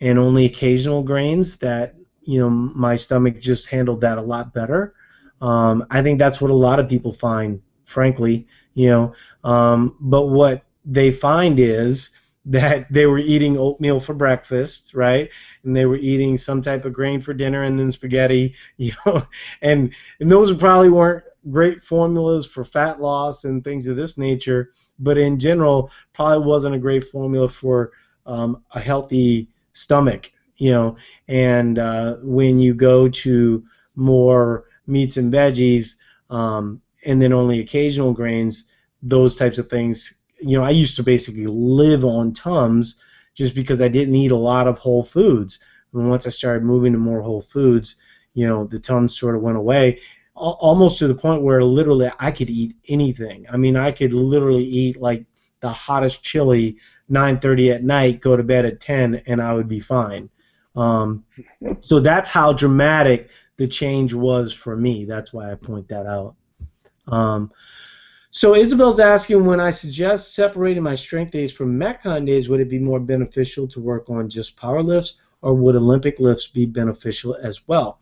and only occasional grains, that my stomach just handled that a lot better. I think that's what a lot of people find, frankly. But what they find is that they were eating oatmeal for breakfast, right? And they were eating some type of grain for dinner, and then spaghetti, and those probably weren't great formulas for fat loss and things of this nature, but in general, probably wasn't a great formula for a healthy stomach, And when you go to more meats and veggies, and then only occasional grains, those types of things. I used to basically live on Tums just because I didn't eat a lot of whole foods. And once I started moving to more whole foods, the Tums sort of went away, almost to the point where literally I could eat anything. I mean, I could literally eat like the hottest chili 9:30 at night, go to bed at 10, and I would be fine. So that's how dramatic the change was for me. That's why I point that out. So Isabel's asking, when I suggest separating my strength days from Metcon days, would it be more beneficial to work on just power lifts, or would Olympic lifts be beneficial as well?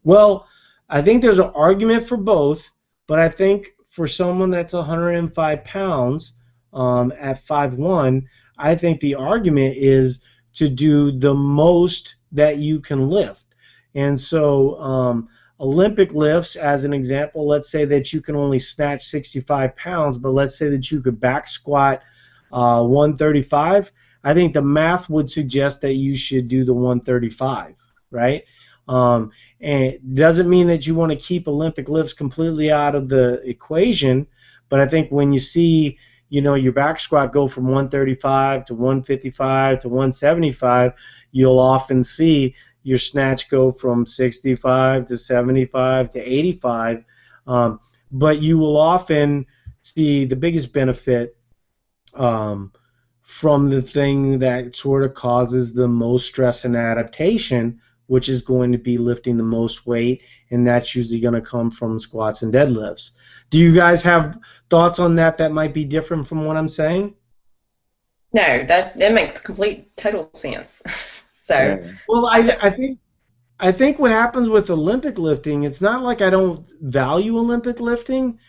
Well, I think there's an argument for both, but I think for someone that's 105 pounds at 5'1", I think the argument is to do the most that you can lift. And so Olympic lifts, as an example, let's say that you can only snatch 65 pounds, but let's say that you could back squat 135. I think the math would suggest that you should do the 135, right? And it doesn't mean that you want to keep Olympic lifts completely out of the equation, but I think when you see your back squat go from 135 to 155 to 175, you'll often see your snatch go from 65 to 75 to 85, but you will often see the biggest benefit from the thing that sort of causes the most stress and adaptation, which is going to be lifting the most weight, and that's usually going to come from squats and deadlifts. Do you guys have thoughts on that might be different from what I'm saying? No, that makes complete total sense. So Yeah. Well, I think what happens with Olympic lifting, it's not like I don't value Olympic lifting,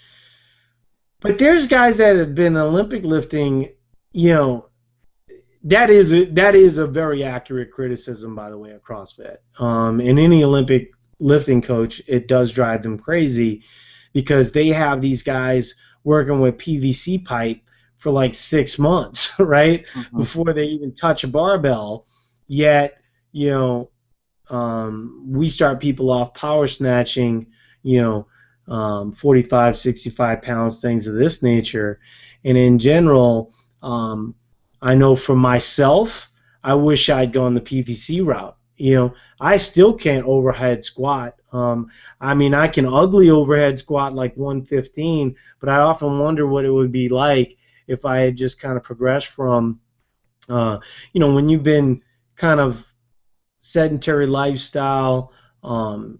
but there's guys that have been Olympic lifting, that is a very accurate criticism, by the way, of CrossFit. And any Olympic lifting coach, it does drive them crazy because they have these guys working with PVC pipe for like 6 months, right, before they even touch a barbell. Yet, we start people off power snatching, 45, 65 pounds, things of this nature. And in general, I know for myself, I wish I'd gone the PVC route. I still can't overhead squat. I mean, I can ugly overhead squat like 115, but I often wonder what it would be like if I had just kind of progressed from, when you've been kind of sedentary lifestyle, kind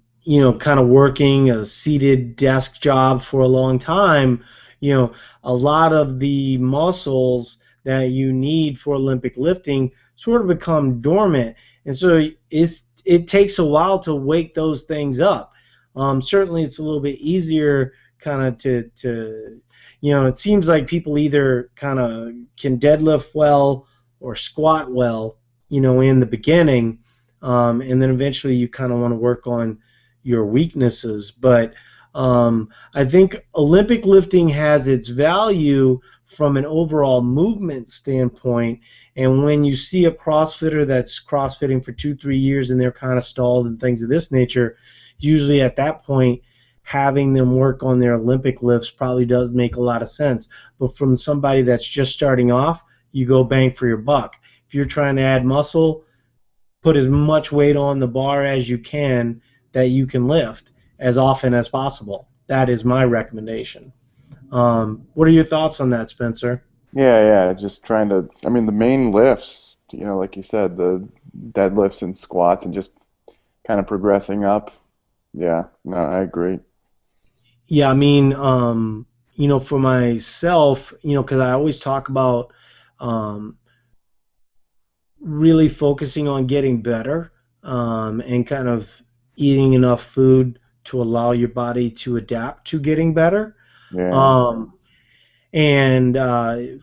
of working a seated desk job for a long time, a lot of the muscles that you need for Olympic lifting sort of become dormant. And so it takes a while to wake those things up. Certainly it's a little bit easier kind of to it seems like people either kind of can deadlift well or squat well, in the beginning, and then eventually you kind of want to work on your weaknesses. But I think Olympic lifting has its value from an overall movement standpoint, and when you see a CrossFitter that's CrossFitting for 2-3 years and they're kind of stalled and things of this nature, usually at that point having them work on their Olympic lifts probably does make a lot of sense. But from somebody that's just starting off, you go bang for your buck. If if you're trying to add muscle, put as much weight on the bar as you can that you can lift as often as possible. That is my recommendation. What are your thoughts on that, Spencer? Yeah, just trying to, I mean, the main lifts, like you said, the deadlifts and squats and just kind of progressing up. Yeah, no, I agree. Yeah, I mean, for myself, because I always talk about um, really focusing on getting better and kind of eating enough food to allow your body to adapt to getting better. Yeah. Um, and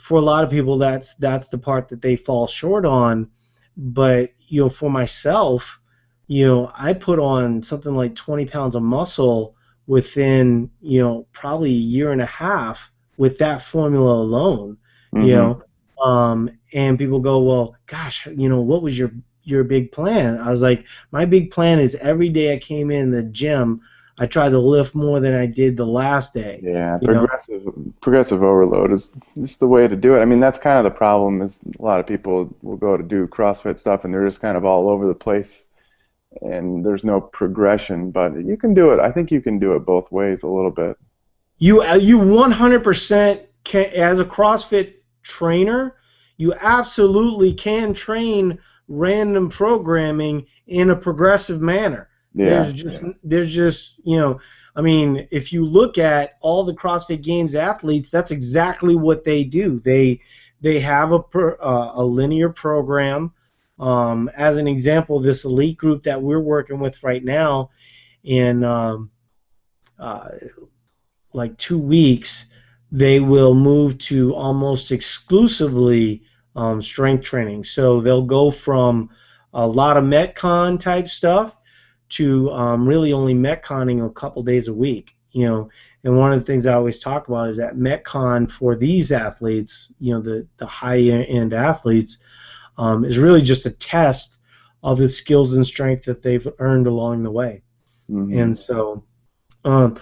for a lot of people, that's the part that they fall short on. But for myself, I put on something like 20 pounds of muscle within probably a year and a half with that formula alone. You Mm-hmm. know, and people go, well, gosh, what was your big plan? I was like, my big plan is every day I came in the gym, I tried to lift more than I did the last day. Yeah, You know, progressive overload is the way to do it. I mean, that's kind of the problem is a lot of people will go to do CrossFit stuff and they're just kind of all over the place and there's no progression, but you can do it. I think you can do it both ways a little bit. you 100% can, as a CrossFit trainer, you absolutely can train random programming in a progressive manner. Yeah. There's just I mean, if you look at all the CrossFit Games athletes, that's exactly what they do. They have a linear program. As an example, this elite group that we're working with right now in uh, like 2 weeks, they will move to almost exclusively strength training. So they'll go from a lot of Metcon type stuff to really only Metconning a couple days a week. And one of the things I always talk about is that Metcon for these athletes, the high end athletes, is really just a test of the skills and strength that they've earned along the way. Mm-hmm. And um,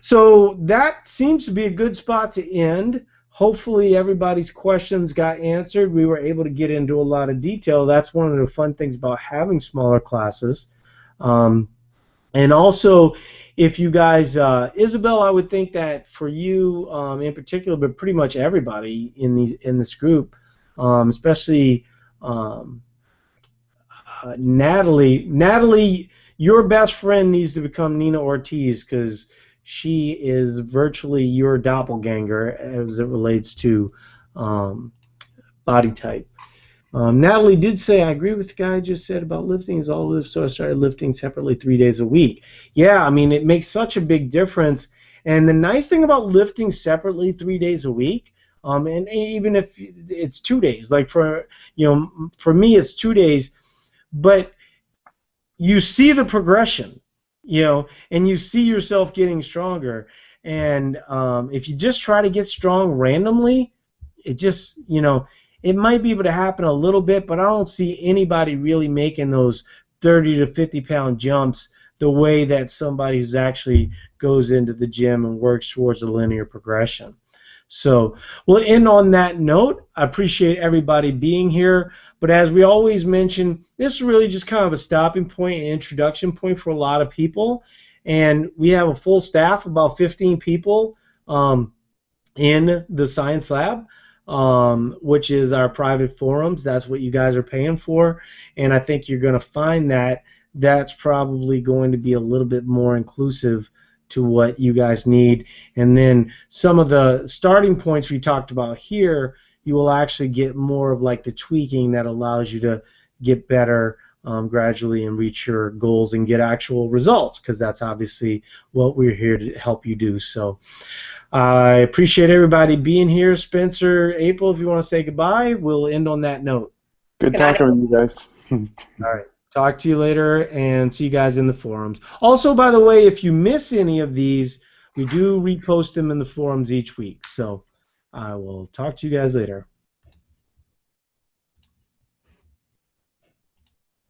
so that seems to be a good spot to end. Hopefully everybody's questions got answered. We were able to get into a lot of detail. That's one of the fun things about having smaller classes. And also, if you guys, Isabel, I would think that for you in particular, but pretty much everybody in this group, especially um, Natalie, your best friend needs to become Nina Ortiz because she is virtually your doppelganger as it relates to body type. Natalie did say, I agree with the guy I just said about lifting is all lift, so I started lifting separately 3 days a week. Yeah, I mean, it makes such a big difference. And the nice thing about lifting separately 3 days a week, and even if it's 2 days, like for me it's 2 days, but you see the progression, and you see yourself getting stronger. And if you just try to get strong randomly, it just, it might be able to happen a little bit, but I don't see anybody really making those 30 to 50 pound jumps the way that somebody who's actually goes into the gym and works towards a linear progression. So we'll end on that note. I appreciate everybody being here. But as we always mention, this is really just kind of a stopping point, an introduction point for a lot of people. And we have a full staff, about 15 people in the Science Lab, which is our private forums. That's what you guys are paying for. And I think you're going to find that that's probably going to be a little bit more inclusive to what you guys need. And then some of the starting points we talked about here, you will actually get more of like the tweaking that allows you to get better gradually and reach your goals and get actual results, because that's obviously what we're here to help you do. So I appreciate everybody being here. Spencer, April, if you want to say goodbye, we'll end on that note. Good talking with you guys. All right. Talk to you later and see you guys in the forums. Also, by the way, if you miss any of these, we do repost them in the forums each week. So I will talk to you guys later.